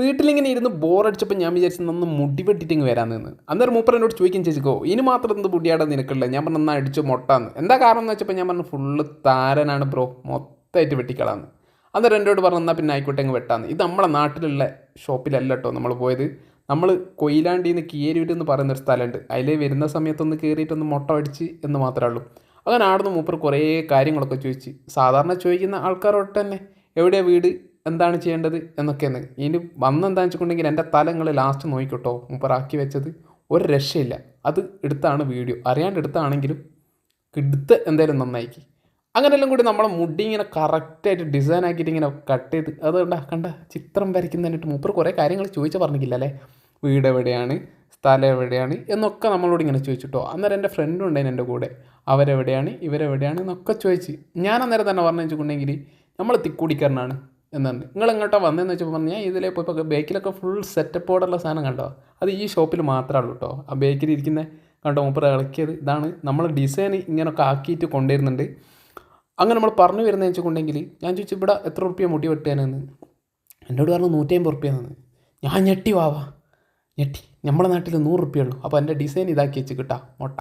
വീട്ടിലിങ്ങനെ ഇരുന്ന് ബോറടിച്ചപ്പോൾ ഞാൻ വിചാരിച്ചു നന്ന് മുടി വെട്ടിയിട്ട് ഇങ്ങ് വരാൻ നിന്ന്. അന്നേരം മൂപ്പർ എന്നോട് ചോദിക്കും ചേച്ചിക്കോ ഇനി മാത്രം എന്ത് മുടിയാടാ നിനക്കുള്ളത്. ഞാൻ പറഞ്ഞു എന്നാൽ അടിച്ചു മൊട്ടാന്ന്. എന്താ കാരണം എന്ന് വെച്ചപ്പോൾ ഞാൻ പറഞ്ഞു ഫുള്ള് താരനാണ് ബ്രോ, മൊത്തമായിട്ട് വെട്ടിക്കളാന്ന്. അന്നേരം എന്നോട് പറഞ്ഞു എന്നാൽ പിന്നെ ആയിക്കോട്ടെ അങ്ങ് വെട്ടാന്ന്. ഇത് നമ്മളെ നാട്ടിലുള്ള ഷോപ്പിലല്ല കേട്ടോ നമ്മൾ പോയത്. നമ്മൾ കൊയിലാണ്ടിയിൽ നിന്ന് കീരൂർ എന്ന് പറയുന്നൊരു സ്ഥലമുണ്ട്. അതിൽ വരുന്ന സമയത്തൊന്ന് കയറിയിട്ടൊന്ന് മുട്ട അടിച്ച് എന്ന് മാത്രമേ ഉള്ളൂ. അങ്ങനെ ആടുന്ന് മൂപ്പർ കുറേ കാര്യങ്ങളൊക്കെ ചോദിച്ച്, സാധാരണ ചോദിക്കുന്ന ആൾക്കാരോട്ട് തന്നെ എവിടെയാണ് വീട്, എന്താണ് ചെയ്യേണ്ടത് എന്നൊക്കെയാണ്. ഇനി വന്നെന്താണെന്ന് വെച്ചിട്ടുണ്ടെങ്കിൽ എൻ്റെ തലങ്ങൾ ലാസ്റ്റ് നോക്കിക്കോട്ടോ മൂപ്പറാക്കി വെച്ചത് ഒരു രക്ഷയില്ല. അത് എടുത്താണ് വീഡിയോ, അറിയാണ്ട് എടുത്താണെങ്കിലും എടുത്ത് എന്തായാലും നന്നായിക്ക്. അങ്ങനെയെല്ലാം കൂടി നമ്മളെ മുടി ഇങ്ങനെ കറക്റ്റായിട്ട് ഡിസൈൻ ആക്കിയിട്ട് ഇങ്ങനെ കട്ട് ചെയ്ത് അത് കണ്ട ചിത്രം വരയ്ക്കുന്നതിനിട്ട് മൂപ്പർ കുറേ കാര്യങ്ങൾ ചോദിച്ചാൽ പറഞ്ഞില്ല അല്ലേ, വീട് എവിടെയാണ്, സ്ഥലം എവിടെയാണ് എന്നൊക്കെ നമ്മളോട് ഇങ്ങനെ ചോദിച്ചിട്ടോ. അന്നേരം എൻ്റെ ഫ്രണ്ടും ഉണ്ടായിരുന്നു എൻ്റെ കൂടെ, അവരെവിടെയാണ് ഇവരെവിടെയാണ് എന്നൊക്കെ ചോദിച്ച്. ഞാൻ അന്നേരം തന്നെ പറഞ്ഞു വെച്ചിട്ടുണ്ടെങ്കിൽ നമ്മൾ തിക്കൂടിക്കാരനാണ് എന്നുണ്ട്. നിങ്ങൾ എങ്ങോട്ടാണ് വന്നതെന്ന് വെച്ചപ്പോൾ പറഞ്ഞു ഞാൻ ഇതിലേ പോയപ്പോൾ ബേക്കിലൊക്കെ ഫുൾ സെറ്റപ്പോടുള്ള സാധനം കണ്ടോ, അത് ഈ ഷോപ്പിൽ മാത്രമേ ഉള്ളൂ കേട്ടോ. ആ ബേക്കിൽ ഇരിക്കുന്ന കണ്ടോ മൂപ്പർ ഇളക്കിയത് ഇതാണ്. നമ്മൾ ഡിസൈൻ ഇങ്ങനെയൊക്കെ ആക്കിയിട്ട് കൊണ്ടുവരുന്നുണ്ട്. അങ്ങനെ നമ്മൾ പറഞ്ഞു വരുന്നതെന്ന് വെച്ചിട്ടുണ്ടെങ്കിൽ ഞാൻ ചോദിച്ചു ഇവിടെ എത്ര റുപ്യ മുടി വെട്ടാനെന്ന്. എന്നോട് പറഞ്ഞു 150 റുപ്യാന്ന്. ഞാൻ ഞെട്ടി ഞെട്ടി. നമ്മുടെ നാട്ടിൽ 100 റുപ്യ ഉള്ളൂ. അപ്പോൾ എൻ്റെ ഡിസൈൻ ഇതാക്കി വെച്ച് കിട്ടാ മൊട്ട.